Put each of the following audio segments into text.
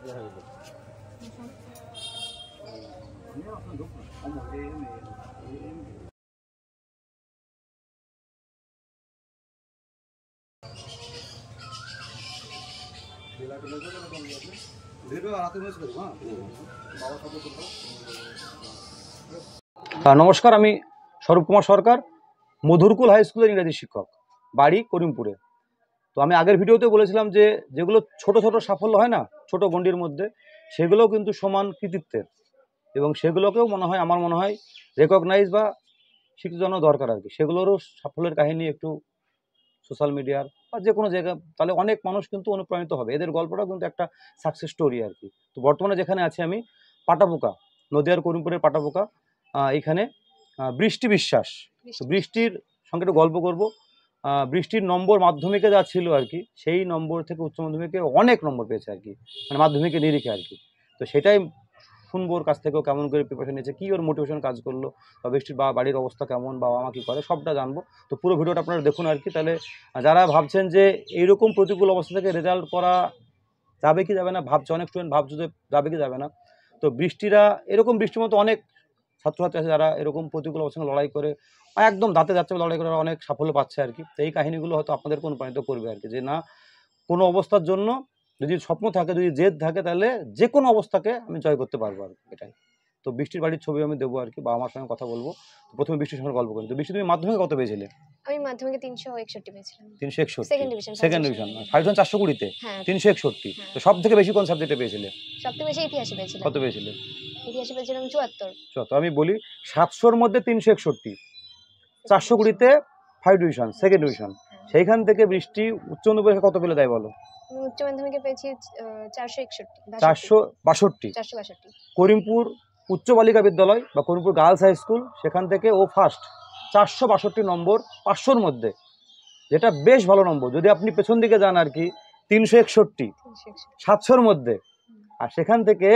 নমস্কার, আমি স্বরূপ কুমার সরকার, মধুরকুল হাই স্কুলের ইংরেজি শিক্ষক, বাড়ি করিমপুরে। তো আমি আগের ভিডিওতে বলেছিলাম যে যেগুলো ছোট ছোট সাফল্য হয় না ছোট গণ্ডির মধ্যে, সেগুলোও কিন্তু সমান কৃতিত্বের, এবং সেগুলোকেও আমার মনে হয় রেকগনাইজ বা স্বীকৃতি জানানো দরকার আর কি। সেগুলোরও সাফল্যের কাহিনী একটু সোশ্যাল মিডিয়ার বা যে কোনো জায়গায়, তাহলে অনেক মানুষ কিন্তু অনুপ্রাণিত হবে। এদের গল্পটাও কিন্তু একটা সাকসেস স্টোরি আর কি। তো বর্তমানে যেখানে আছি আমি, পাটাপোকা, নদিয়ার করিমপুরের পাটাপোকা, এখানে বৃষ্টি বিশ্বাস। তো বৃষ্টির সঙ্গে একটু গল্প করব। বৃষ্টির নম্বর মাধ্যমিকে যা ছিল আর কি, সেই নম্বর থেকে উচ্চ মাধ্যমিকে অনেক নম্বর পেয়েছে আর কি, মানে মাধ্যমিকের নিরিখে আর কি। তো সেটাই শুনবো ওর কাছ থেকেও, কেমন করে প্রিপারেশন নিয়েছে, কী ওর মোটিভেশন কাজ করলো, বা বৃষ্টির বাড়ির অবস্থা কেমন, বাবা মা কী করে, সবটা জানবো। তো পুরো ভিডিওটা আপনারা দেখুন আর কি। তাহলে যারা ভাবছেন যে এইরকম প্রতিকূল অবস্থা থেকে রেজাল্ট করা যাবে কি যাবে না, ভাবছে অনেক স্টুডেন্ট, ভাবছে যে যাবে কি যাবে না। তো এরকম বৃষ্টির মতো অনেক ছাত্রছাত্রী আছে যারা এরকম প্রতিকূল অবস্থায় লড়াই করে একদম দাঁতে যাচ্ছে, লড়াই করে অনেক সাফল্য পাচ্ছে আর কি। তো এই কাহিনীগুলো হয়তো আপনাদেরকে অনুপ্রাণিত করবে আর কি, যে না, কোনো অবস্থার জন্য যদি স্বপ্ন থাকে, যদি জেদ থাকে, তাহলে যে কোনো অবস্থাকে আমি জয় করতে পারবো আর কি, এটাই। তো বৃষ্টির বাড়ির ছবি আমি দেবো আর কি, বাবা মার সঙ্গে কথা বলবো। তো প্রথমে বৃষ্টির সঙ্গে গল্প করি। তো বৃষ্টি, তুমি মাধ্যমিকে কত পেয়েছিলে? আমি মাধ্যমিকে 361 পেয়েছিলাম। 361, second division. Second division, first division 420-তে 361। তো সব থেকে বেশি কোন সাবজেক্টে পেয়েছিলে? সবথেকে বেশি ইতিহাসে পেয়েছিলাম। কত পেয়েছিলে? ইতিহাসে পেয়েছিলাম 74। আমি বলি 700-র মধ্যে 361, 420-তে ফার্স্ট ডিভিশন, সেকেন্ড ডিভিশন। সেইখান থেকে বৃষ্টি উচ্চ মাধ্যমিকে কত পেলে তাই বলো? উচ্চ মাধ্যমিকে পেয়েছি 462। করিমপুর উচ্চ বালিকা বিদ্যালয় বা করিমপুর গার্লস হাই স্কুল, সেখান থেকে ও ফার্স্ট 462 নম্বর 500-র মধ্যে, যেটা বেশ ভালো নম্বর। যদি আপনি পেছন দিকে যান আর কি, 361 700-র মধ্যে, আর সেখান থেকে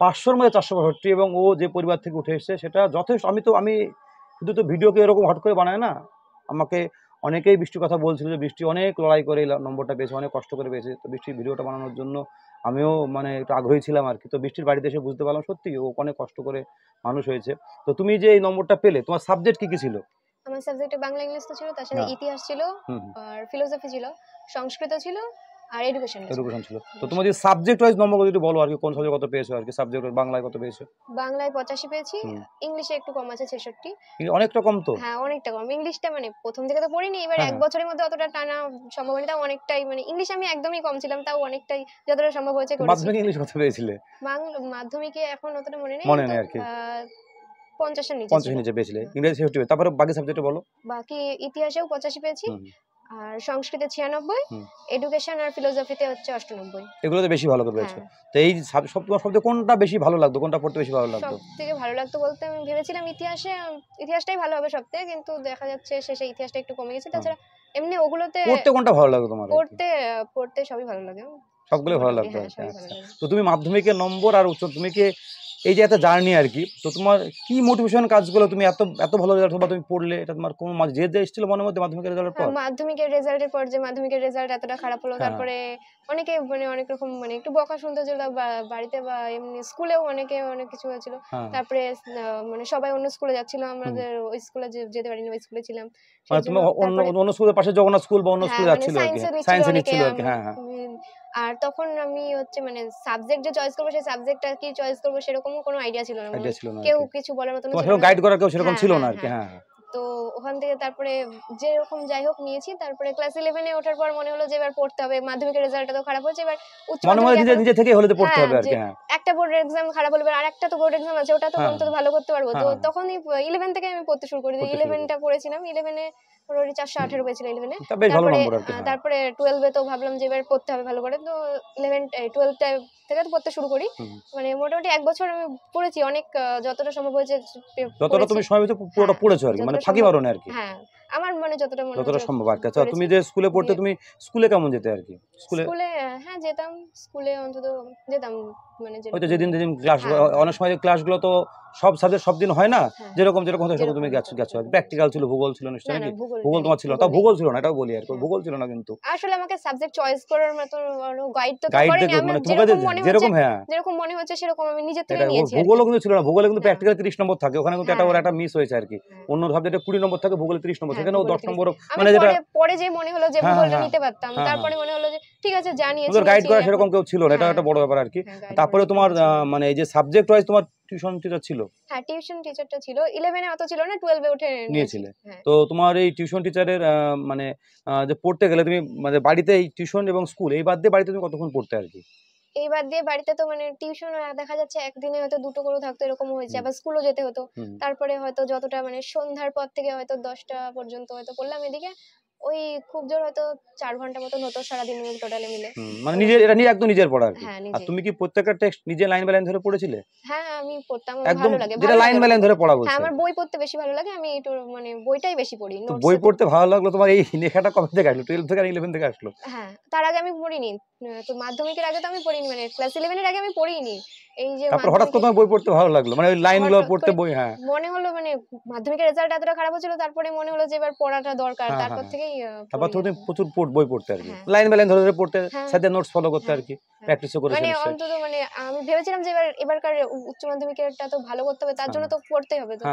500-র মধ্যে 462, এবং ও যে পরিবার থেকে উঠে এসেছে সেটা যথেষ্ট। আমি শুধু তো ভিডিওকে এরকম হট করে বানায় না, আমাকে অনেকেই বৃষ্টির কথা বলছিল যে বৃষ্টি অনেক লড়াই করে এই নম্বরটা পেয়েছে, অনেক কষ্ট করে পেয়েছে। তো বৃষ্টির ভিডিওটা বানানোর জন্য আমিও মানে একটু আগ্রহী ছিলাম আর কি। তো বৃষ্টির বাড়িতে এসে বুঝতে পারলাম সত্যি ও অনেক কষ্ট করে মানুষ হয়েছে। তো তুমি যে এই নম্বরটা পেলে, তোমার সাবজেক্ট কি কি ছিল? আমার সাবজেক্টে বাংলা ইংলিশ তো ছিল, তার সাথে ইতিহাস ছিল, আর ফিলোসফি ছিল, সংস্কৃত ছিল, আর এডুকেশন ছিল। তো তোমার যে সাবজেক্ট ওয়াইজ নম্বর যদি বলো আর কি, কোন সাবজেক্ট কত পেয়েছো আর কি? সাবজেক্ট বাংলায় কত পেয়েছো? বাংলায় 85 পেয়েছি, ইংলিশে একটু কম আছে 66। অনেকটা কম তো? হ্যাঁ, অনেকটা কম। ইংলিশটা মানে প্রথম থেকে তো পড়িনি, এবার এক বছরের মধ্যে অতটা টানা সম্ভব হয়নি, তাও অনেকটাই, মানে ইংলিশ আমি একদমই কম ছিলাম, তাও অনেকটাই যতটা সম্ভব হয়েছে করেছি। মাধ্যমিকে ইংলিশ কত পেয়েছিলে? মাধ্যমিকে এখন অতটা মনে নেই আর কি, 50-এর নিচে পেয়েছিলে। ইংরেজি 70। তারপরে বাকি সাবজেক্টে বলো। বাকি ইতিহাসেও 85 পেয়েছি, আর সংস্কৃতে 96, এডুকেশন আর ফিলোসফিতে হচ্ছে 98। এগুলোতে বেশি ভালো করে পেয়েছো। তো এই সবথেকে কোনটা বেশি ভালো লাগতো, কোনটা পড়তে বেশি ভালো লাগতো? সবথেকে ভালো লাগতো বলতে আমি ভেবেছিলাম ইতিহাসটাই ভালো হবে সবথেকে, কিন্তু দেখা যাচ্ছে শেষে ইতিহাসটা একটু কমে গেছে। তাছাড়া এমনি ওগুলোতে পড়তে কোনটা ভালো লাগতো তোমার? পড়তে সবই ভালো লাগে, সবগুলো ভালো লাগতো। তো তুমি মাধ্যমিকের নম্বর আর উচ্চ মাধ্যমিকে এই যে একটা জার্নি আর কি, তো তোমার কি মোটিভেশন কাজ করলো? তুমি এত ভালো রেজাল্ট বা তুমি পড়লে, এটা তোমার কোন জেদ এসেছিল মনের মধ্যে মাধ্যমিকের রেজাল্টের পর? মাধ্যমিকের রেজাল্ট এতটা খারাপ হলো, তারপরে অনেকে মানে অনেক রকম মানে একটু বকা শুনতে হচ্ছিল বাড়িতে, বা এমনি স্কুলেও অনেকে অনেক কিছু হয়েছিল। তারপরে মানে সবাই অন্য স্কুলে যাচ্ছিল, আমাদের ওই স্কুলে যেতে পারিনি, ওই স্কুলে ছিলাম। তুমি অন্য স্কুলের পাশে জগন্নাথ স্কুল বা অন্য স্কুলে যাচ্ছিল আর কি, সায়েন্স নিচ্ছিল আর কি। আর তখন আমি হচ্ছে মানে সাবজেক্ট যে চয়েস করবো, সেই সাবজেক্টটা কি চয়েস করবো সেরকম কোনো আইডিয়া ছিল না, কেউ কিছু বলার মতো ছিল না, গাইড করার কেউ সেরকম ছিল না আর কি। তো ওখান থেকে তারপরে যেরকম যাই হোক নিয়েছি। তারপরে ক্লাস 11-এ ওঠার পর মনে হলো যে এবার পড়তে হবে, মাধ্যমিকের রেজাল্টটা তো খারাপ হয়েছে, এবার উচ্চ মাধ্যমিক নিজে থেকে হলে তো পড়তে হবে আর কি। একটা বোর্ডের এক্সাম খারাপ হলো, আর একটা তো বোর্ড এক্সাম আছে, ওটা তো অন্তত ভালো করতে পারবো। তো তখনই 11 থেকে আমি পড়তে শুরু করি। 11টা পড়েছিলাম, 11-এ 418 পেয়েছিল 11-এ। তারপরে 12-এ তো ভাবলাম যে এবার পড়তে হবে ভালো করে, তো 12 থেকে তো পড়তে শুরু করি। মানে মোটামুটি 1 বছর আমি পড়েছি, অনেক যতটা সম্ভব হয়েছে, যতটা তুমি সময় পেয়েছো পুরোটা পড়েছো আর কি, মানে ফাঁকি মারোনি আর কি। হ্যাঁ, আমার মানে যতটা সম্ভব আর কি। আচ্ছা, তুমি যে স্কুলে পড়তে, তুমি স্কুলে কেমন যেতে আর কি? স্কুলে হ্যাঁ যেতাম, স্কুলে অন্তত যেতাম, মানে হয়তো যেদিন ক্লাস, অনেক সময় ক্লাসগুলো তো সব সাবজেক্ট সব দিন হয় না, যেরকম হতো সেরকম তুমি গেছো। প্র্যাকটিক্যাল ছিল, ভূগোল ছিল নিশ্চয়ই নাকি? ভূগোল তোমার ছিল, তাও ভূগোল ছিল না, এটাও বলি আর কি, ভূগোল ছিল না কিন্তু। আসলে আমাকে সাবজেক্ট চয়েস করার মতো গাইড তো করেনি, আমি যেরকম মনে হচ্ছে সেরকম আমি নিজে থেকে নিয়েছি। ভূগোলও কিন্তু ছিল না, ভূগোলে কিন্তু প্র্যাকটিক্যাল 30 নম্বর থাকে, ওখানে কিন্তু একটা মিস হয়েছে আর কি। অন্য সাবজেক্টে 20 নম্বর থাকে, ভূগোলে 30 নম্বর, সেখানেও 10 নম্বর, মানে যেটা পরে যে মনে হলো যে ভূগোলটা নিতে পারতাম, তারপরে মনে হলো যে ঠিক আছে জানিয়েছি, গাইড করা সেরকম কেউ ছিল না, এটা একটা বড় ব্যাপার আর কি। তারপরে তোমার মানে এই যে সাবজেক্ট ওয়াইজ তোমার টিউশন টিচার ছিল? হ্যাঁ, টিউশন টিচারটা ছিল, 11 এ অত ছিল না, 12 এ উঠে নিয়েছিলে। তো তোমার এই টিউশন টিচারের মানে যে পড়তে গেলে তুমি মানে বাড়িতে এই টিউশন এবং স্কুল এই বাদ দিয়ে বাড়িতে তুমি কতক্ষণ পড়তে আর কি? এই বাদ দিয়ে বাড়িতে তো মানে টিউশন দেখা যাচ্ছে একদিনে হয়তো 2টো করে থাকতো, এরকমও হয়েছে, আবার স্কুলও যেতে হতো। তারপরে হয়তো যতটা মানে সন্ধ্যার পর থেকে হয়তো 10টা পর্যন্ত হয়তো পড়লাম, এদিকে ওই খুব জোর হয়তো 4 ঘন্টা মতন হতো সারাদিন টোটালে মিলে। মানে নিজের, এটা নিয়ে একদম নিজের পড়া আর কি। আর তুমি কি প্রত্যেকটা টেক্সট নিজে লাইন বাই লাইন ধরে পড়েছিলে? হ্যাঁ, আমি পড়তাম, ভালো লাগে, যেটা লাইন বাই লাইন ধরে পড়া বলছে। হ্যাঁ, আমার বই পড়তে বেশি ভালো লাগে, আমি একটু মানে বইটাই বেশি পড়ি। তো বই পড়তে ভালো লাগলো তোমার, এই লেখাটা কবে থেকে আসলো? 12 থেকে আর 11 থেকে আসলো? হ্যাঁ, তার আগে আমি পড়িনি, তো মাধ্যমিকের আগে তো আমি পড়িনি, মানে ক্লাস 11 এর আগে আমি পড়িনি। এই যে তারপর হঠাৎ করে তোমার বই পড়তে ভালো লাগলো, মানে ওই লাইনগুলো পড়তে বই? হ্যাঁ, মনে হলো মানে মাধ্যমিকের রেজাল্ট এতটা খারাপ হয়েছিল, তারপরে মনে হলো যে এবার পড়াটা দরকার, তারপর থেকেই তারপর তুমি প্রচুর বই পড়তে আর কি, লাইন বাই লাইন ধরে ধরে পড়তে, সাথে নোটস ফলো করতে আর কি, প্র্যাকটিসও করেছো মানে অন্তত মানে আমি ভেবেছিলাম যে এবারকার উচ্চ মাধ্যমিকেরটা তো ভালো করতে হবে, তার জন্য তো পড়তেই হবে, তো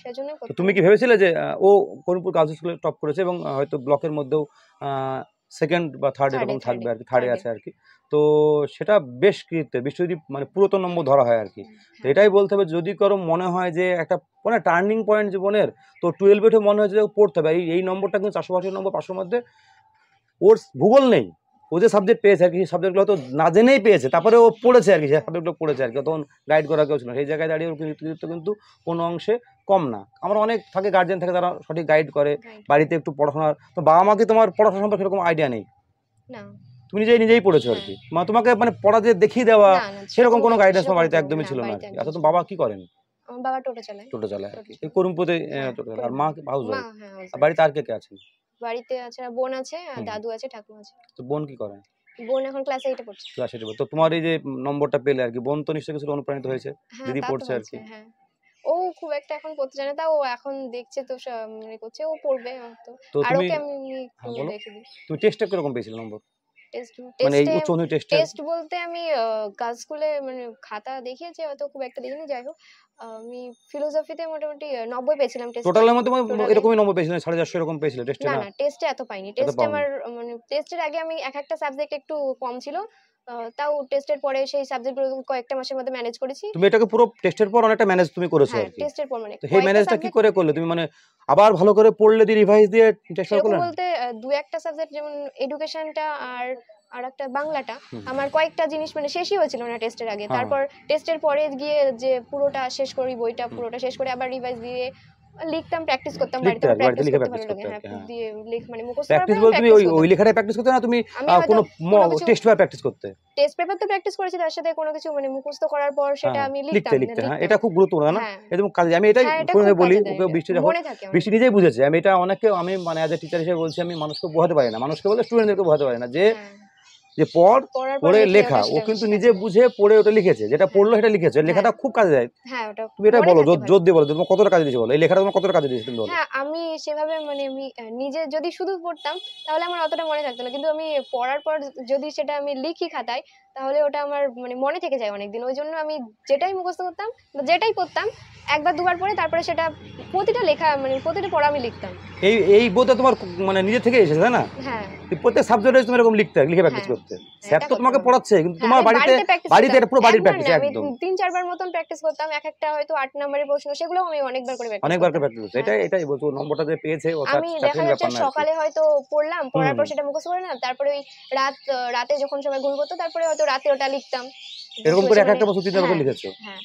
সেজন্য। তো তুমি কি ভেবেছিলে যে ও করিমপুর গার্লস স্কুলে টপ করেছে এবং হয়তো ব্লকের মধ্যেও সেকেন্ড বা থার্ড এরকম থাকবে আর কি, থার্ডে আছে আর কি, তো সেটা বেশ কৃত্যের বিশ্বজিৎ মানে পুরাতন নম্বর ধরা হয় আর কি। তো এটাই বলতে হবে, যদি কারো মনে হয় যে একটা মানে টার্নিং পয়েন্ট জীবনের, তো 12 উঠে মনে হয়েছে যে পড়তে হবে, এই নম্বরটা কিন্তু 485 নম্বর, 500 মধ্যে ওর ভূগোল নেই, ও যে সাবজেক্ট পেয়েছে আর কি, সেই সাবজেক্টগুলো হয়তো না জেনেই পেয়েছে, তারপরে ও পড়েছে আর কি, সেই সাবজেক্টগুলো পড়েছে আর কি, তখন গাইড করা কেউ ছিল, সেই জায়গায় দাঁড়িয়ে ওর কৃতিত্ব কিন্তু কোনো অংশে কম না। আমার অনেক থাকে গার্জেন থাকে, তারা সঠিক গাইড করে, বাড়িতে একটু পড়াশোনার, তো বাবা মাকে তোমার পড়াশোনা সম্পর্কে সেরকম আইডিয়া নেই, তুমি নিজেই পড়েছো আর কি, মানে তোমাকে মানে পড়া দিয়ে দেখিয়ে দেওয়া সেরকম কোনো গাইডেন্স তোমার বাড়িতে একদমই ছিল না আর কি। আচ্ছা, তোমার বাবা কি করেন? আমার বাবা টোটো চালায় আর কি, এই করিমপুরে টোটো চালায়। আর মা হাউস ওয়াইফ? বাড়িতে আর কে আছে? বাড়িতে আছে বোন আছে, দাদু আছে, ঠাকুমা আছে। তো বোন কি করে? বোন এখন ক্লাস 8 এ পড়ছে। ক্লাস 8 এ। তো তোমার এই যে নম্বরটা পেলে আর কি, বোন তো নিশ্চয়ই কিছু অনুপ্রাণিত হয়েছে, দিদি পড়ছে আর কি। হ্যাঁ, ও খুব একটা এখন পড়তে জানে, তা ও এখন দেখছে তো মানে করছে, ও পড়বে তো। আর ওকে আমি দেখে দিই। তুমি টেস্টে কিরকম পেয়েছিলে নম্বর? মানে এই উচ্চ মাধ্যমিক টেস্ট বলতে আমি গার্লস স্কুলে মানে খাতা দেখিয়েছি, হয়তো খুব একটা দেখিনি, যাই হোক আমি ফিলোসফিতে মোটামুটি 90 পেয়েছিলাম টেস্টে। টোটালের মধ্যে এরকমই নম্বর পেয়েছিলেন, 450 এরকম পেয়েছিলে টেস্টে? না, টেস্টে এত পাইনি। টেস্টে আমার মানে টেস্টের আগে আমি একটা সাবজেক্ট একটু কম ছিল, তাও টেস্টের পরে সেই সাবজেক্টগুলো কয়েকটা মাসের মধ্যে ম্যানেজ করেছি। তুমি এটাকে পুরো টেস্টের পর অনেকটা ম্যানেজ তুমি করেছো আর কি? টেস্টের পর মানে তো এই ম্যানেজটা কি করে করলে তুমি? মানে আবার ভালো করে পড়লে দিয়ে রিভাইজ দিয়ে টেস্ট করলে? বলতে দুই একটা সাবজেক্ট যেমন এডুকেশনটা আর একটা বাংলাটা, আমার কয়েকটা জিনিস মানে শেষই হয়েছিল না টেস্টের আগে, তারপর টেস্টের পরে গিয়ে যে পুরোটা শেষ করি, বইটা পুরোটা শেষ করে আবার রিভাইজ দিয়ে লিখতাম, প্র্যাকটিস করতাম, বাড়িতে প্র্যাকটিস করতে ভালো লাগে। হ্যাঁ, দিয়ে মানে মুখস্থ করা। প্র্যাকটিস বলতে তুমি ওই লেখাটাই প্র্যাকটিস করতে না, তুমি কোনো টেস্ট পেপার প্র্যাকটিস করতে? টেস্ট পেপার তো প্র্যাকটিস করেছি, তার সাথে কোনো কিছু মানে মুখস্থ করার পর সেটা আমি লিখতে। হ্যাঁ, এটা খুব গুরুত্বপূর্ণ না? একদম কাজে। আমি এটাই শুনে বলি, ওকে বৃষ্টি নিজেই বুঝেছে, আমি এটা অনেকে, আমি মানে অ্যাজ এ টিচার হিসেবে বলছি, আমি মানুষকে বোঝাতে পারি না, মানুষকে বলে স্টুডেন্টদেরকে বোঝাতে পারি না যে পড়ে লেখা, ও কিন্তু নিজে বুঝে পড়ে ওটা লিখেছে, যেটা পড়লো সেটা লিখেছে, লেখাটা খুব কাজে যায়। তুমি এটা বলো, জোর দিয়ে বলো, তোমার কতটা কাজে দিয়েছে বলো, এই লেখাটা তোমার কতটা কাজে দিয়েছে তুমি বলো। হ্যাঁ, আমি সেভাবে মানে আমি নিজে যদি শুধু পড়তাম তাহলে আমার অতটা মনে থাকতো না, কিন্তু আমি পড়ার পর যদি সেটা আমি লিখি খাতায়, তাহলে ওটা আমার মানে মনে থেকে যায় অনেকদিন। ওই জন্য আমি যেটাই মুখস্থ করতাম, যেটাই পড়তাম, একবার দুবার পড়ে তারপরে সেটা প্রতিটা লেখা মানে প্রতিটা পড়া আমি লিখতাম। এই বইটা তোমার মানে নিজে থেকে এসেছে, তাই না? হ্যাঁ, প্রত্যেক সাবজেক্টে তুমি এরকম লিখে প্র্যাকটিস করতে। স্যার তো তোমাকে পড়াচ্ছে, কিন্তু তোমার বাড়িতে এটা পুরো বাড়ির প্র্যাকটিস একদম। 3-4 বার মতন প্র্যাকটিস করতাম, একটা হয়তো 8 নম্বরের প্রশ্ন, সেগুলো আমি অনেকবার করে প্র্যাকটিস করতাম। এটাই বলছো, নম্বরটা যে পেয়েছে ও আমি দেখা যাচ্ছে সকালে হয়তো পড়লাম, পড়ার পর সেটা মুখস্থ করে না, তারপরে ওই রাতে যখন সবাই ঘুম করতো, তারপরে হয়তো রাতে ওটা লিখতাম, এরকম করে একটা বছর 3 বার করে লিখেছো। হ্যাঁ,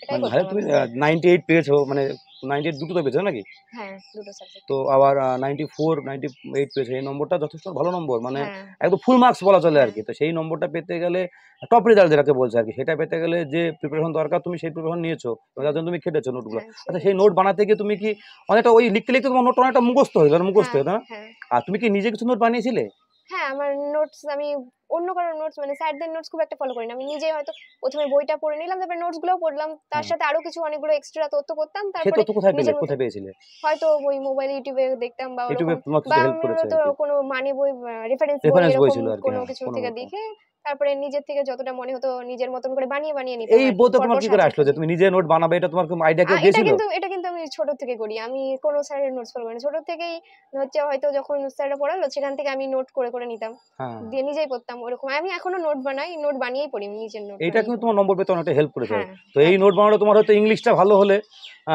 এটাই করতাম। তুমি 98 পেয়েছো, মানে 98 দুটো তো পেয়েছে নাকি? হ্যাঁ, দুটো সাবজেক্ট। তো আবার 94 98 পেয়েছে, এই নম্বরটা যথেষ্ট ভালো নম্বর, মানে একদম ফুল মার্কস বলা চলে আর কি। তো সেই নম্বরটা পেতে গেলে টপ রেজাল্ট যেটাকে বলছে আর কি, সেটা পেতে গেলে যে প্রিপারেশন দরকার তুমি সেই প্রিপারেশন নিয়েছো, তার জন্য তুমি খেটেছো নোটগুলো। আচ্ছা, সেই নোট বানাতে গিয়ে তুমি কি অনেকটা ওই লিখতে লিখতে তোমার নোট অনেকটা মুখস্থ হয়ে গেল না? আর তুমি কি নিজে কিছু নোট বানিয়েছিলে? হ্যাঁ, আমার নোটস আমি অন্য কারোর নোটস মানে স্যারদের নোটস খুব একটা ফলো করি না। আমি নিজে হয়তো প্রথমে বইটা পড়ে নিলাম, তারপরে নোটস গুলোও পড়লাম, তার সাথে আরো কিছু অনেকগুলো এক্সট্রা তথ্য করতাম। তারপরে কোথায় পেয়েছিলে? হয়তো ওই মোবাইল ইউটিউবে দেখতাম বা ইউটিউবে হেল্প করেছে তো কোনো মানে বই রেফারেন্স বই এরকম কোনো কিছু থেকে দেখে তারপরে নিজের থেকে যতটা মনে হতো নিজের মতন করে বানিয়ে নিতাম। এই বইটা তোমার কি করে আসলো যে তুমি নিজে নোট বানাবে? এটা তোমার কোনো আইডিয়া কেউ দিয়েছিল? এটা কিন্তু আমি ছোট থেকে করি। আমি কোনো স্যারের নোটস ফলো করি না। ছোট থেকেই হচ্ছে হয়তো যখন স্যাররা পড়ালো সেখান থেকে আমি নোট করে নিতাম, দিয়ে নিজেই পড়তাম। ওরকম আমি এখনো নোট বানাই, নোট বানিয়েই পড়ি, নিজের নোট। এটা কিন্তু তোমার নম্বর পেতে অনেকটা হেল্প করেছে। তো এই নোট বানানো তোমার হয়তো ইংলিশটা ভালো হলে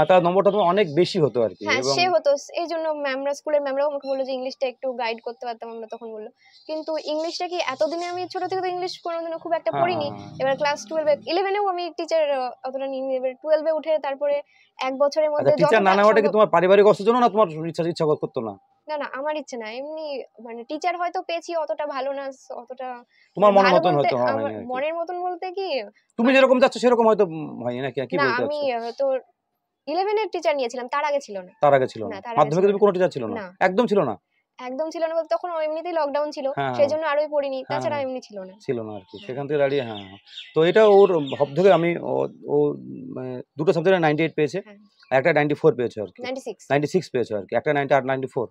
তার নম্বরটা তোমার অনেক বেশি হতো আর কি। হ্যাঁ, সে হতো। এই জন্য ম্যামরা, স্কুলের ম্যামরাও আমাকে বললো যে ইংলিশটা একটু গাইড করতে পারতাম আমরা, তখন বললো। কিন্তু ইংলিশটা কি এতদিনে আমি ছোট থেকে তো ইংলিশ কোনোদিনও খুব একটা পড়িনি। এবার ক্লাস 12 11 এও আমি টিচার অতটা নিইনি। এবার 12 এ উঠে তারপরে এক বছরের মধ্যে টিচার না নেওয়াটা কি তোমার পারিবারিক অসুখের জন্য না তোমার ইচ্ছা করতো না? না, আমার ইচ্ছে না, এমনি মানে টিচার হয়তো পেয়েছি, অতটা ভালো না, অতটা তোমার মনের মতন হয়তো আমার মনের মতন বলতে কি তুমি যেরকম চাচ্ছ সেরকম হয়তো হয়নি নাকি? কি বলতে চাচ্ছো? আমি তো 11 এর টিচার নিয়েছিলাম, তার আগে ছিল না। মাধ্যমিকে তুমি কোনো টিচার ছিল না? একদম ছিল না বলতে তখন এমনিতেই লকডাউন ছিল, সেজন্য আরোই পড়িনি, তাছাড়া এমনি ছিল না আর কি। সেখান থেকে দাঁড়িয়ে তো এটা ওর সবথেকে আমি ও দুটো সাবজেক্টে 98 পেয়েছে, একটা 94 পেয়েছে আর কি, 96 পেয়েছে আর কি, একটা 90 আর 94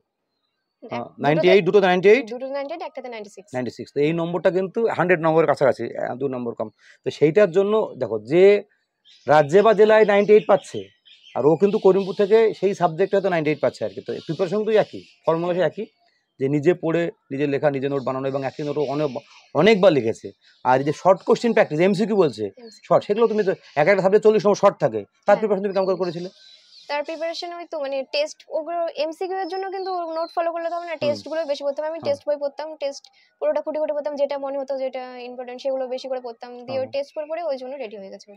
98 দুটোতে 98 একটাতে 96। তো এই নম্বরটা কিন্তু 100 নম্বরের কাছাকাছি, 2 নম্বর কম। তো সেইটার জন্য দেখো, যে রাজ্যে বা জেলায় 98 পাচ্ছে, আর ও কিন্তু করিমপুর থেকে সেই সাবজেক্টে হয়তো 98 পাচ্ছে আর কি। তো প্রিপারেশন কিন্তু একই, ফর্মুলা একই, যে নিজে পড়ে নিজের লেখা, নিজে নোট বানানো, এবং একই নোটও অনেকবার লিখেছে। আর যে শর্ট কোশ্চেন প্র্যাকটিস, এমসিকিউ বলছে শর্ট, সেগুলো তুমি তো এক একটা সাবজেক্ট 40 নম্বর শর্ট থাকে, তার প্রিপারেশন তুমি কেমন করেছিলে? তার প্রিপারেশন ওই তো মানে টেস্ট, ওগুলো এমসিকিউ এর জন্য কিন্তু নোট ফলো করলে তো হবে না, টেস্ট গুলো বেশি পড়তাম। আমি টেস্ট বই পড়তাম, টেস্ট পুরোটা খুঁটি পড়তাম, যেটা মনে হতো যেটা ইম্পর্টেন্ট সেগুলো বেশি করে পড়তাম, দিয়ে ওই টেস্ট পড়ে ওই জন্য রেডি হয়ে গেছে।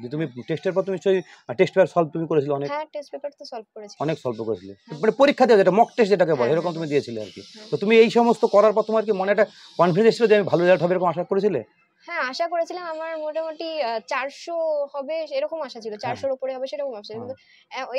যে তুমি টেস্টের পর তুমি নিশ্চয়ই টেস্ট পেপার সলভ তুমি করেছিলে অনেক? হ্যাঁ, টেস্ট পেপার তো সলভ করেছি, অনেক সলভ করেছিলে, মানে পরীক্ষা দিয়ে যেটা মক টেস্ট যেটাকে বলে এরকম তুমি দিয়েছিলে আর কি। তো তুমি এই সমস্ত করার পর তোমার কি মনে একটা কনফিডেন্স ছিল যে আমি ভালো রেজাল্ট হবে এরকম আশা করেছিলে? হ্যাঁ, আশা করেছিলাম। আমার মোটামুটি 400 হবে এরকম আশা ছিল, 400 এর উপরে হবে সেরকম আশা ছিল, কিন্তু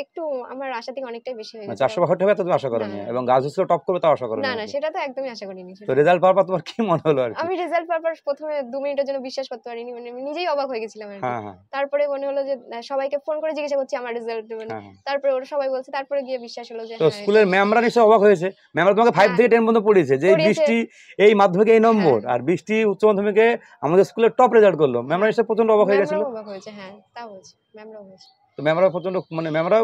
একটু আমার আশা থেকে অনেকটাই বেশি হয়ে গেছে। 400 হবে তো তুমি আশা করোনি, এবং গার্লস স্কুলে টপ করবে তাও আশা করোনি? না, সেটা তো একদমই আশা করিনি। তো রেজাল্ট পাওয়ার পর তোমার কি মনে হলো আর কি? আমি রেজাল্ট পাওয়ার পর প্রথমে 2 মিনিটের জন্য বিশ্বাস করতে পারিনি, মানে আমি নিজেই অবাক হয়ে গেছিলাম আর কি। তারপরে মনে হলো যে সবাইকে ফোন করে জিজ্ঞাসা করছি আমার রেজাল্ট, মানে তারপরে ওরা সবাই বলছে, তারপরে গিয়ে বিশ্বাস হলো যে তো স্কুলের ম্যামরা নিশ্চয়ই অবাক হয়েছে, ম্যামরা তোমাকে 5 থেকে 10 পর্যন্ত পড়িয়েছে, যে বৃষ্টি এই মাধ্যমিকে এই নম্বর, আর বৃষ্টি উচ্চ মাধ্যমিকে আমাদের স্কুলের টপ রেজাল্ট করলো, ম্যামরা নিশ্চয়ই প্রচন্ড অবাক হয়ে গেছিল? অবাক হয়েছে, হ্যাঁ, তা হয়েছে, ম্যামরাও হয়েছে। তো ম্যামরা প্রচন্ড, মানে ম্যামরা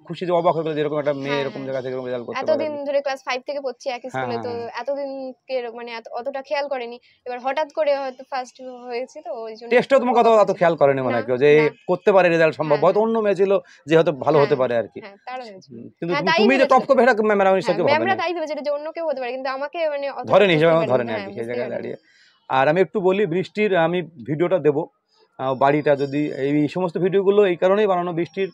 খুশি, যে অবাক হয়ে গেল যে এরকম একটা মেয়ে এরকম জায়গা থেকে রেজাল্ট করতে পারে। এতদিন ধরে ক্লাস 5 থেকে পড়ছি একই স্কুলে, তো এতদিন কে মানে অতটা খেয়াল করেনি, এবার হঠাৎ করে হয়তো ফার্স্ট হয়েছে, তো ওই জন্য টেস্টও তোমার কথা অত খেয়াল করেনি মনে হয় কেউ, যে করতে পারে রেজাল্ট সম্ভব, হয়তো অন্য মেয়ে ছিল যে হয়তো ভালো হতে পারে আর কি। কিন্তু তুমি যে টপ করবে এটা ম্যামরা নিশ্চয়ই ভাবে, ম্যামরা তাই ভেবেছিল যে অন্য কেউ হতে পারে, কিন্তু আমাকে মানে ধরেনি, হিসেবে ধরেনি আর কি সেই জায়গায় দাঁড়িয়ে। আর আমি একটু বলি, বৃষ্টির আমি ভিডিওটা দেবো, বাড়িটা যদি এই সমস্ত ভিডিওগুলো এই কারণেই বানানো, বৃষ্টির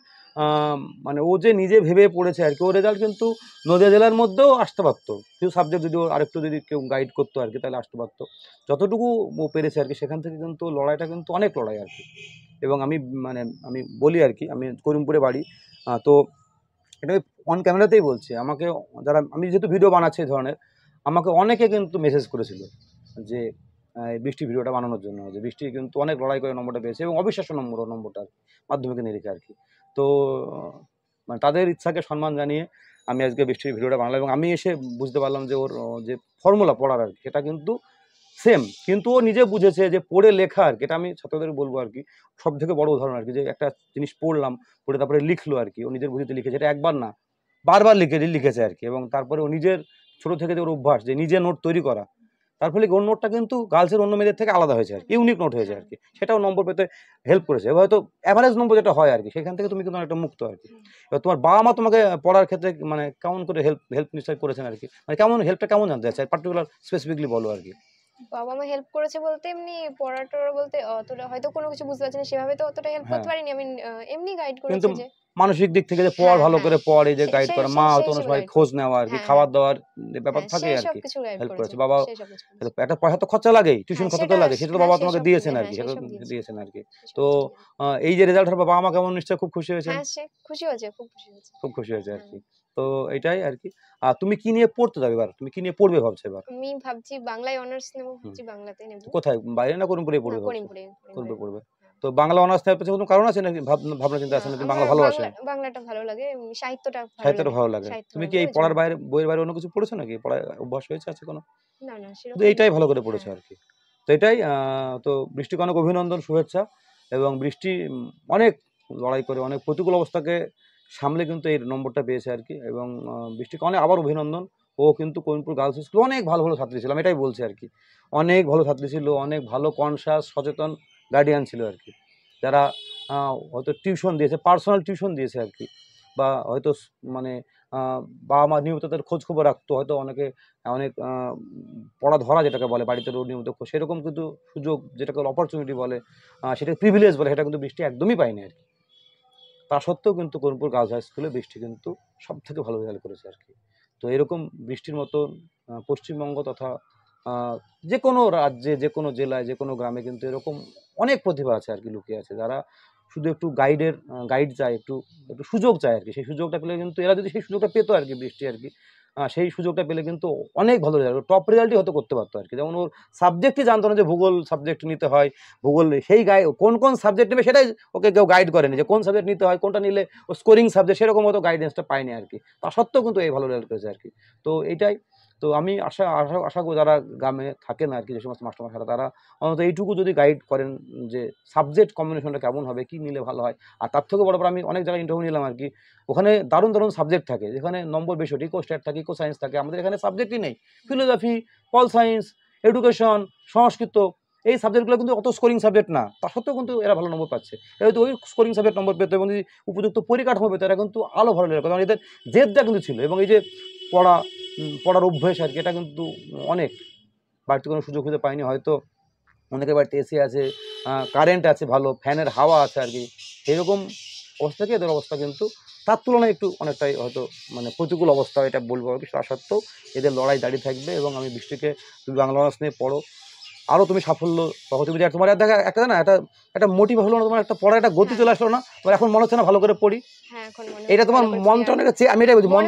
মানে ও যে নিজে ভেবে পড়েছে আর কি, ও রেজাল্ট কিন্তু নদিয়া জেলার মধ্যেও আসতে পারতো, কিছু সাবজেক্ট যদি আরেকটু যদি কেউ গাইড করতো আর কি, তাহলে আসতে পারতো। যতটুকু ও পেরেছে আর কি, সেখান থেকে কিন্তু লড়াইটা কিন্তু অনেক লড়াই আর কি। এবং আমি বলি আর কি, আমি করিমপুরে বাড়ি, তো এটা অন ক্যামেরাতেই বলছি, আমাকে যারা, আমি যেহেতু ভিডিও বানাচ্ছি এই ধরনের, আমাকে অনেকে কিন্তু মেসেজ করেছিল যে বৃষ্টি ভিডিওটা বানানোর জন্য, যে বৃষ্টি কিন্তু অনেক লড়াই করে নম্বরটা পেয়েছে, এবং অবিশ্বাস্য নম্বরটা মাধ্যমিকে নিরিখে আর কি। তো মানে তাদের ইচ্ছাকে সম্মান জানিয়ে আমি আজকে বৃষ্টির ভিডিওটা বানালাম, এবং আমি এসে বুঝতে পারলাম যে ওর যে ফর্মুলা পড়ার আর কি, সেটা কিন্তু সেম, কিন্তু ও নিজে বুঝেছে যে পড়ে লেখা আর কি, এটা আমি ছাত্রদের বলবো আর কি, সব থেকে বড় উদাহরণ আর কি, যে একটা জিনিস পড়লাম, পড়ে তারপরে লিখলো আর কি, ও নিজের বুঝিতে লিখেছে, এটা একবার না বারবার লিখেছে আর কি। এবং তারপরে ও নিজের ছোট থেকে যে ওর অভ্যাস, যে নিজে নোট তৈরি করা, তার ফলে ওর নোটটা কিন্তু গার্লসের অন্য মেয়েদের থেকে আলাদা হয়েছে আর কি, ইউনিক নোট হয়েছে আর কি, সেটাও নম্বর পেতে হেল্প করেছে। এবার হয়তো অ্যাভারেজ নম্বর যেটা হয় আর কি, সেখান থেকে তুমি কিন্তু অনেকটা মুক্ত আর কি। এবার তোমার বাবা মা তোমাকে পড়ার ক্ষেত্রে মানে কেমন করে হেল্প নিশ্চয়ই করেছেন আর কি, মানে হেল্পটা কেমন জানতে চাই, পার্টিকুলার স্পেসিফিকলি বলো আর কি। বাবা মা হেল্প করেছে বলতে এমনি পড়াটা বলতে অতটা হয়তো কোনো কিছু বুঝতে পারছি না সেভাবে তো অতটা হেল্প করতে পারিনি, আমি এমনি গাইড করেছি, যে মানসিক দিক থেকে যে পড় ভালো করে পড়, এই যে গাইড করা, মা হয়তো অন্য সময় খোঁজ নেওয়া আর কি, খাবার দাওয়ার ব্যাপার থাকে আর কি, হেল্প করেছে। বাবা একটা পয়সা তো খরচা লাগেই, টিউশন খরচা তো লাগে, সেটা তো বাবা তোমাকে দিয়েছেন আর কি, সেটা দিয়েছেন আর কি। তো এই যে রেজাল্ট বাবা মা কেমন নিশ্চয়ই খুব খুশি হয়েছে? খুশি হয়েছে, খুব খুশি হয়েছে আর কি। তো এটাই আর কি। আর তুমি কি নিয়ে পড়তে যাবে এবার? তুমি কি নিয়ে পড়বে ভাবছো এবার? আমি ভাবছি বাংলায় অনার্স নেব, ভাবছি বাংলাতে নেব। কোথায়, বাইরে না করিমপুরে পড়বে? করিমপুরে পড়বে। তো বাংলা অনার্স নেওয়ার পেছনে কোনো কারণ আছে নাকি, ভাবনা চিন্তা আছে নাকি? বাংলা ভালোবাসে? বাংলাটা ভালো লাগে, সাহিত্যটা ভালো লাগে। তুমি কি এই পড়ার বাইরে, বইয়ের বাইরে অন্য কিছু পড়েছো নাকি? পড়ায় অভ্যাস হয়েছে আছে কোনো? না না, সেরকম। এইটাই ভালো করে পড়েছো আর কি। তো এটাই। তো বৃষ্টিকে অনেক অভিনন্দন, শুভেচ্ছা। এবং বৃষ্টি অনেক লড়াই করে, অনেক প্রতিকূল অবস্থাকে সামলে কিন্তু এই নম্বরটা পেয়েছে আর কি। এবং বৃষ্টিকে অনেক আবার অভিনন্দন। ও কিন্তু করিমপুর গার্লস স্কুল অনেক ভালো ভালো ছাত্রী ছিল, আমি এটাই বলছি আর কি। অনেক ভালো ছাত্রী ছিল, অনেক ভালো কনসাস সচেতন গার্ডিয়ান ছিল আর কি, যারা হয়তো টিউশন দিয়েছে, পার্সোনাল টিউশন দিয়েছে আর কি, বা হয়তো মানে বাবা মা নিয়মিত তাদের খোঁজ খবর রাখতো, হয়তো অনেক পড়া ধরা যেটাকে বলে, বাড়িতে নিয়মিত সেরকম কিন্তু সুযোগ, যেটাকে অপরচুনিটি বলে, সেটা প্রিভিলেজ বলে, সেটা কিন্তু বৃষ্টি একদমই পায়নি আর কি। তা সত্ত্বেও কিন্তু করিমপুর গার্লস হাই স্কুলে বৃষ্টি কিন্তু সব থেকে ভালো রেজাল্ট করেছে আর কি। তো এরকম বৃষ্টির মতো পশ্চিমবঙ্গ তথা যে কোনো রাজ্যে, যে কোনো জেলায়, যে কোনো গ্রামে কিন্তু এরকম অনেক প্রতিভা আছে আর কি, লুকিয়ে আছে, যারা শুধু একটু গাইড চায়, একটু সুযোগ চায় আর কি। সেই সুযোগটা পেলে কিন্তু, এরা যদি সেই সুযোগটা পেতো আর কি, বৃষ্টি আর কি, সেই সুযোগটা পেলে কিন্তু অনেক ভালো রেজাল্ট, টপ রেজাল্টই হয়তো করতে পারতো আর কি। যেমন ওর সাবজেক্টই জানতো না যে ভূগোল সাবজেক্ট নিতে হয়, ভূগোল সেই কোন সাবজেক্ট নেবে সেটাই ওকে কেউ গাইড করেনি, যে কোন সাবজেক্ট নিতে হয়, কোনটা নিলে ও স্কোরিং সাবজেক্ট, সেরকম হয়তো গাইডেন্সটা পায়নি আর কি। তা সত্ত্বেও কিন্তু এই ভালো রেজাল্ট করেছে আর কি। তো এইটাই। তো আমি আশা করি যারা গ্রামে থাকেন আর কি, যে সমস্ত মাস্টারমশাইরা, তারা অন্তত এইটুকু যদি গাইড করেন যে সাবজেক্ট কম্বিনেশনটা কেমন হবে, কি নিলে ভালো হয়। আর তার থেকে বড় আমি অনেক জায়গায় ইন্টারভিউ নিলাম আর কি, ওখানে দারুণ দারুণ সাবজেক্ট থাকে, যেখানে নম্বর বেশি, ইকো স্ট্যাট থাকে, ইকো সায়েন্স থাকে, আমাদের এখানে সাবজেক্টই নেই। ফিলোসফি, পল সায়েন্স, এডুকেশন, সংস্কৃত, এই সাবজেক্টগুলো কিন্তু অত স্কোরিং সাবজেক্ট না, তা সত্ত্বেও কিন্তু এরা ভালো নম্বর পাচ্ছে। এরা যদি ওই স্কোরিং সাবজেক্ট নম্বর পেতো এবং যদি উপযুক্ত পরিকাঠামো পেতো, এরা কিন্তু আলো ভালো লেগে, কারণ এদের জেদটা কিন্তু ছিল। এবং এই যে পড়ার অভ্যেস আর কি, এটা কিন্তু অনেক বাড়িতে কোনো সুযোগ সুবিধা পায়নি, হয়তো অনেকের বাড়িতে এসি আছে, কারেন্ট আছে, ভালো ফ্যানের হাওয়া আছে আর কি। এরকম অবস্থা থেকে এদের অবস্থা কিন্তু তার তুলনায় একটু অনেকটাই হয়তো মানে প্রতিকূল অবস্থা, এটা বলবো আর কি। তা সত্ত্বেও এদের লড়াই দাঁড়িয়ে থাকবে। এবং আমি বৃষ্টিকে, তুমি বাংলা অনার্স নিয়ে পড়ো, আরও তুমি সাফল্য পাবো। তুমি তোমার দেখা একটা না, একটা মোটিভ হলো না, তোমার একটা পড়ার একটা গতি চলে আসলো না, তোমার এখন মনে হচ্ছে না ভালো করে পড়ি, এটা তোমার মনটা অনেক, আমি এটাই বলছি, মন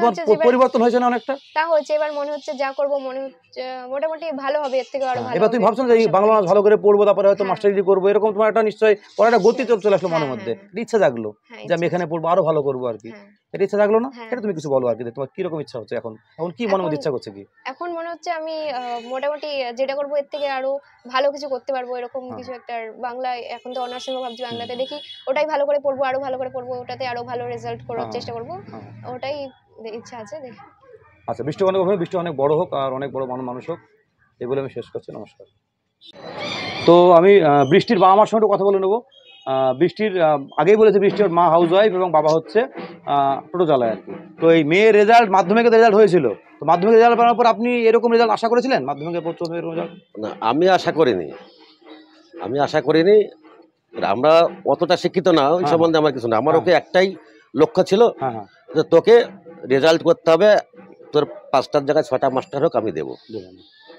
পরিবর্তন হয়েছে না অনেকটা? তা হচ্ছে, এবার মনে হচ্ছে যা করব মনে হচ্ছে মোটামুটি ভালো হবে, এর থেকে আরো ভালো। এবার তুমি ভাবছো না যে বাংলা অনার্স ভালো করে পড়বো, তারপরে হয়তো মাস্টার ডিগ্রি করবো, এরকম তোমার একটা নিশ্চয়ই পড়াটা গতি চলে আসলো মনের মধ্যে, ইচ্ছা জাগলো যে আমি এখানে পড়বো, আরো ভালো করবো আর কি, এটা ইচ্ছা জাগলো না? এটা তুমি কিছু বলো আর কি, তোমার কিরকম ইচ্ছা হচ্ছে এখন, কি মনের মধ্যে ইচ্ছা করছে কি? এখন মনে হচ্ছে আমি মোটামুটি যেটা করবো এর থেকে আরো ভালো কিছু করতে পারবো, এরকম কিছু একটা। বাংলায় এখন তো অনার্স নেবো ভাবছি, বাংলাতে দেখি ওটাই ভালো করে পড়বো, আরো ভালো করে পড়বো, ওটাতে আরো ভালো রেজাল্ট করার চেষ্টা করবো, ওটাই ইচ্ছা আছে, দেখি। আচ্ছা, বৃষ্টি অনেক বড় হোক, আর অনেক বড় মানুষ হোক, এই বলে আমি শেষ করছি। নমস্কার। তো আমি বৃষ্টির বাবা মার সঙ্গে কথা বলে নেবো। বৃষ্টির আগেই বলেছে, বৃষ্টির মা হাউস ওয়াইফ এবং বাবা হচ্ছে টোটো চালায় আর কি। তো এই মেয়ের রেজাল্ট, মাধ্যমিকের রেজাল্ট হয়েছিল, তো মাধ্যমিক রেজাল্ট পাওয়ার পর আপনি এরকম রেজাল্ট আশা করেছিলেন? মাধ্যমিকের পর এরকম রেজাল্ট? না, আমি আশা করিনি। আমরা অতটা শিক্ষিত না, ওই সম্বন্ধে আমার কিছু না। আমার ওকে একটাই লক্ষ্য ছিল যে তোকে রেজাল্ট করতে হবে, তোর 5টার জায়গায় 6টা মাস্টার হোক আমি দেবো।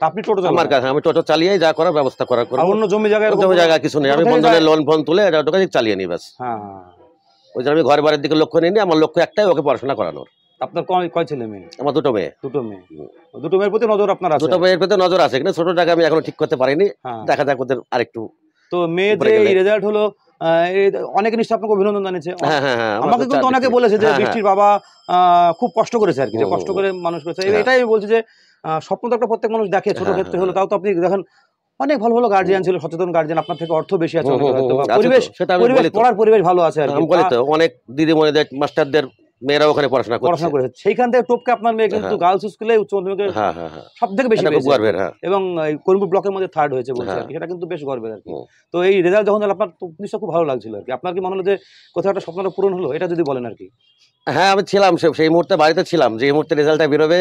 আপনি টোটো চালান? আমার কাছে, আমি টোটো চালিয়ে যা করার ব্যবস্থা করার করব। অন্য জমি জায়গা কিছু নেই, আমি বন্ধনের লোন ফোন তুলে এটা ওটাকে চালিয়ে নিই ব্যাস। ওই জন্য আমি ঘর বাড়ির দিকে লক্ষ্য নিইনি, আমার লক্ষ্য একটাই, ওকে পড়াশোনা করানোর। আপনার কয় ছেলে মেয়ে? আমার দুটো মেয়ে। দুটো মেয়ের প্রতি নজর আপনার আছে? দুটো মেয়ের প্রতি নজর আছে, কিন্তু ছোটটাকে আমি এখনো ঠিক করতে পারিনি, দেখা যাক ওদের আরেকটু। তো মেয়ের যে রেজাল্ট হলো, অনেকে নিশ্চয় আপনাকে অভিনন্দন জানিয়েছে। আমাকে কিন্তু অনেকে বলেছে যে বৃষ্টির বাবা খুব কষ্ট করেছে আর কি, কষ্ট করে মানুষ করেছে। এটাই আমি বলছি যে স্বপ্ন তো একটা প্রত্যেক মানুষ দেখে, ছোট ক্ষেত্রে হলো, তাও তো আপনি দেখেন অনেক ভালো ভালো গার্জিয়ান ছিল, সচেতন গার্জিয়ান, আপনার থেকে অর্থ বেশি আছে, পড়ার পরিবেশ ভালো আছে আর কি। অনেক দিদিমণিদের, মাস্টারদের মেয়েরা ওখানে পড়াশোনা করেছে, সেইখান থেকে টপকে আপনার মেয়ে কিন্তু গার্লস স্কুলে উচ্চ মাধ্যমিকে সব থেকে বেশি গর্বের, এবং করিমপুর ব্লকের মধ্যে 3rd হয়েছে বলছে আর কি, সেটা কিন্তু বেশ গর্বের আর কি। তো এই রেজাল্ট যখন আপনার নিশ্চয় খুব ভালো লাগছিল আর কি, আপনার কি মনে হলো যে কোথাও একটা স্বপ্নটা পূরণ হলো, এটা যদি বলেন আর কি? হ্যাঁ, আমি ছিলাম সেই মুহূর্তে বাড়িতে ছিলাম, যে মুহূর্তে রেজাল্টটা বেরোবে।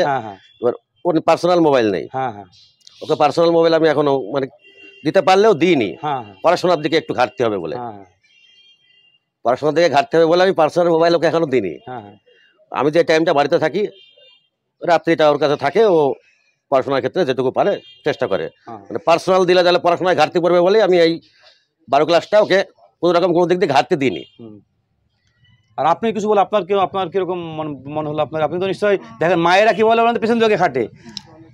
ওর পার্সোনাল মোবাইল নেই, ওকে পার্সোনাল মোবাইল আমি এখনো মানে দিতে পারলেও দিইনি, পড়াশোনার দিকে একটু ঘাটতি হবে বলে। পড়াশোনা থেকে ঘাটতে হবে বলে আমি পার্সোনাল মোবাইল ওকে এখনো দিইনি। হ্যাঁ, আমি যে টাইমটা বাড়িতে থাকি, রাত্রিটা ওর কাছে থাকে, ও পড়াশোনার ক্ষেত্রে যেটুকু পারে চেষ্টা করে। মানে পার্সোনাল দিলে তাহলে পড়াশোনায় ঘাটতি পড়বে বলে আমি এই 12 ক্লাসটা ওকে কোনো রকম কোনো দিক দিয়ে ঘাটতি দিইনি। আর আপনি কিছু বলে আপনার কিরকম মনে হলো আপনার? আপনি তো নিশ্চয়ই দেখেন মায়েরা কি বলে ওনাদের পেছন দিকে খাটে,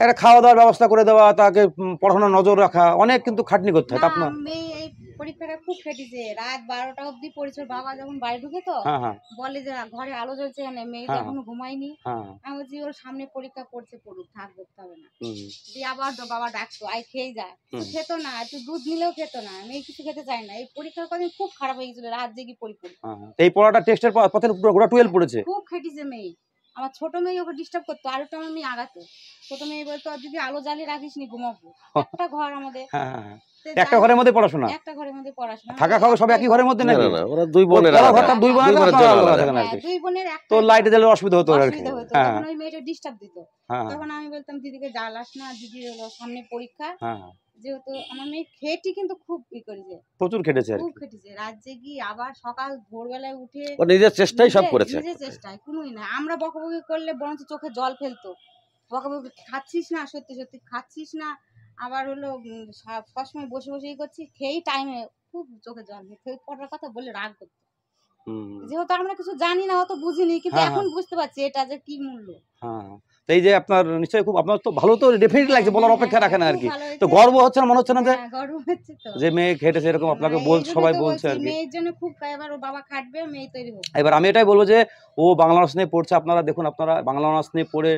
একটা খাওয়া দাওয়ার ব্যবস্থা করে দেওয়া, তাকে পড়াশোনার নজর রাখা, অনেক কিন্তু খাটনি করতে হয়। আপনার পরীক্ষাটা খুব খেটেছে, রাত 12টা অবধি পড়েছে। বাবা যখন বাড়ি ঢুকে তো বলে যে ঘরে আলো জ্বলছে, মেয়েটা এখনো ঘুমায়নি। আমি বলছি ওর সামনে পরীক্ষা পড়ছে, পড়ুক, থাক, করতে হবে না। দিয়ে আবার বাবা ডাকতো, আয় খেয়ে যায়, খেত না, একটু দুধ নিলেও খেত না, মেয়ে কিছু খেতে চায় না। এই পরীক্ষার কদিন খুব খারাপ হয়ে গেছিল, রাত জেগে পরীক্ষা। এই পড়াটা টেস্টের পথে পুরো 12 পড়েছে, খুব খেটেছে মেয়ে। আমার ছোট মেয়ে ওকে ডিস্টার্ব করতো, আর একটা আমার মেয়ে আগাতো। ছোট মেয়ে বলতো যদি আলো জ্বালিয়ে রাখিস নি ঘুমাবো। একটা ঘর আমাদের, একটা ঘরের মধ্যে পড়াশোনা, একটা ঘরের মধ্যে পড়াশোনা, থাকা খাওয়া সব একই ঘরের মধ্যে নাকি? না, ওরা দুই বোনের ঘরটা দুই বোনের দুই বোনের তো লাইটে দিলে অসুবিধা হতো আর কি। তখন ওই মেয়েটা ডিস্টার্ব দিত, তখন আমি বলতাম দিদিকে জ্বালাস না, দিদি হলো সামনে পরীক্ষা। যেহেতু আমার মেয়ে খেটি কিন্তু খুব করেছে, প্রচুর খেটেছে, খুব খেটেছে, রাত জেগে আবার সকাল ভোরবেলায় উঠে ও নিজের চেষ্টাই সব করেছে, নিজের চেষ্টায়। কোনোই না, আমরা বকাবকি করলে বরঞ্চ চোখে জল ফেলতো, বকাবকি খাচ্ছিস না, সত্যি সত্যি খাচ্ছিস না, আবার হলো সবসময় বসে বসেই করছি, খেয়েই টাইমে খুব চোখে জল ফেলতো, পড়ার কথা বলে রাগ করতো। যেহেতু আমরা কিছু জানি না, অত বুঝিনি, কিন্তু এখন বুঝতে পারছি এটা যে কি মূল্য। এই যে আপনার নিশ্চয়ই খুব, আপনার তো ভালো, তো ডেফিনেটলি লাগছে, বলার অপেক্ষা রাখে না আর কি। তো গর্ব হচ্ছে না, মনে হচ্ছে না গর্ব হচ্ছে তো যে মেয়ে খেটেছে, এরকম আপনাকে সবাই বলছে আর কি। মেয়ের জন্য খুব, এবার ও বাবা খাটবে, মেয়ে তৈরি হোক। এবার আমি এটাই বলবো যে ও বাংলা অনার্স নিয়ে পড়ছে, আপনারা দেখুন, আপনারা বাংলা অনার্স নিয়ে পড়ে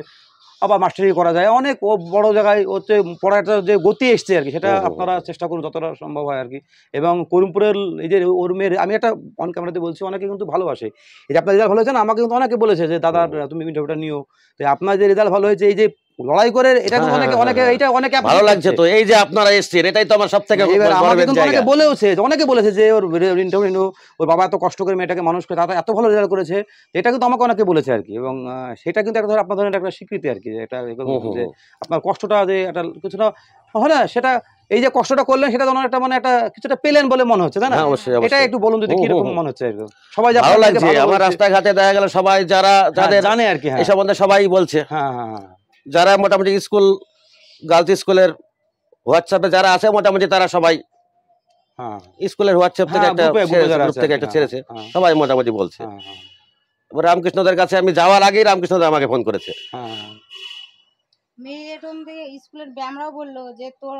আবার মাস্টারি করা যায়, অনেক ও বড় জায়গায় হচ্ছে পড়াটা যে গতি এসছে আর কি, সেটা আপনারা চেষ্টা করুন যতটা সম্ভব হয় আর কি। এবং করিমপুরের এই যে ওর মেয়ের, আমি একটা অন ক্যামেরাতে বলছি, অনেকে কিন্তু ভালোবাসে। এই যে আপনার রেজাল্ট ভালো হয়েছে না, আমাকে কিন্তু অনেকে বলেছে যে দাদা তুমি ইন্টারভিউটা নিও, তো আপনার যে রেজাল্ট ভালো হয়েছে, এই যে লড়াই করে, এটা কিন্তু অনেকে এটা অনেকে ভালো লাগছে। তো এই যে আপনারা এসেছেন, এটাই তো আমার সবথেকে গর্বের জায়গা। অনেকে বলেছে যে ওর ইন্টারভিউ, ওর বাবা এত কষ্ট করে মেয়েটাকে মানুষ করে, দাদা এত ভালো রেজাল্ট করেছে, এটা কিন্তু আমাকে অনেকে বলেছে আর কি। এবং সেটা কিন্তু একটা আপনার ধরনের একটা স্বীকৃতি আর কি, এটা যে আপনার কষ্টটা যে একটা কিছুটা হয় না, সেটা এই যে কষ্টটা করলেন, সেটা যেন একটা মানে একটা কিছুটা পেলেন বলে মনে হচ্ছে, তাই না? এটা একটু বলুন যদি কিরকম মনে হচ্ছে। সবাই ভালো লাগছে আমার, রাস্তাঘাটে দেখা গেল সবাই যারা যাদের জানে আর কি, এই সম্বন্ধে সবাই বলছে। যারা মোটামুটি স্কুল, গার্লস স্কুলের হোয়াটসঅ্যাপে যারা আছে, মোটামুটি তারা সবাই স্কুলের হোয়াটসঅ্যাপ থেকে একটা গ্রুপ থেকে একটা ছেড়েছে, সবাই মোটামুটি বলছে। রামকৃষ্ণদের কাছে আমি যাওয়ার আগেই রামকৃষ্ণদের আমাকে ফোন করেছে। মেয়েরকম থেকে স্কুলের ম্যামরাও বললো যে তোর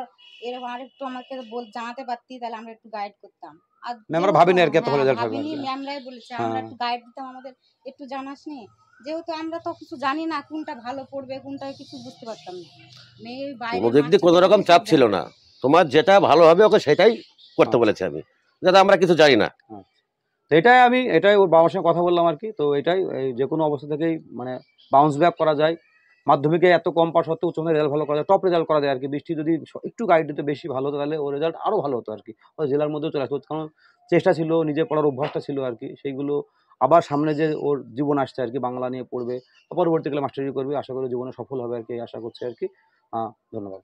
এরকম আরেকটু আমাকে জানাতে পারতি, তাহলে আমরা একটু গাইড করতাম। আর ম্যামরা ভাবিনি আর কি এত ভালো রেজাল্ট হবে, ম্যামরাই বলেছে আমরা একটু গাইড দিতাম, আমাদের একটু জানাস নি, যেহেতু আমরা তো কিছু জানি না কোনটা ভালো পড়বে কোনটা, কিছু বুঝতে পারতাম না। মেয়ে বাইরে কোনো রকম চাপ ছিল না, তোমার যেটা ভালো হবে ওকে সেটাই করতে বলেছে আমি, যাতে আমরা কিছু জানি না। এটাই ওর বাবার সঙ্গে কথা বললাম আর কি। তো এটাই যে কোনো অবস্থা থেকেই মানে বাউন্স ব্যাক করা যায়, মাধ্যমিকে এত কম পাওয়া সত্ত্বেও উচ্চ রেজাল্ট ভালো করা যায়, টপ রেজাল্ট করা যায় আর কি। বৃষ্টি যদি একটু গাইড দিতে বেশি ভালো হতো, তাহলে ওর রেজাল্ট আরও ভালো হতো আর কি, ও জেলার মধ্যেও চলে আসতো। কারণ চেষ্টা ছিল, নিজে পড়ার অভ্যাসটা ছিল আর কি, সেইগুলো আবার সামনে যে ওর জীবন আসছে আর কি, বাংলা নিয়ে পড়বে, পরবর্তীকালে মাস্টারি করবে, আশা করি জীবনে সফল হবে আর কি, আশা করছি আর কি। ধন্যবাদ।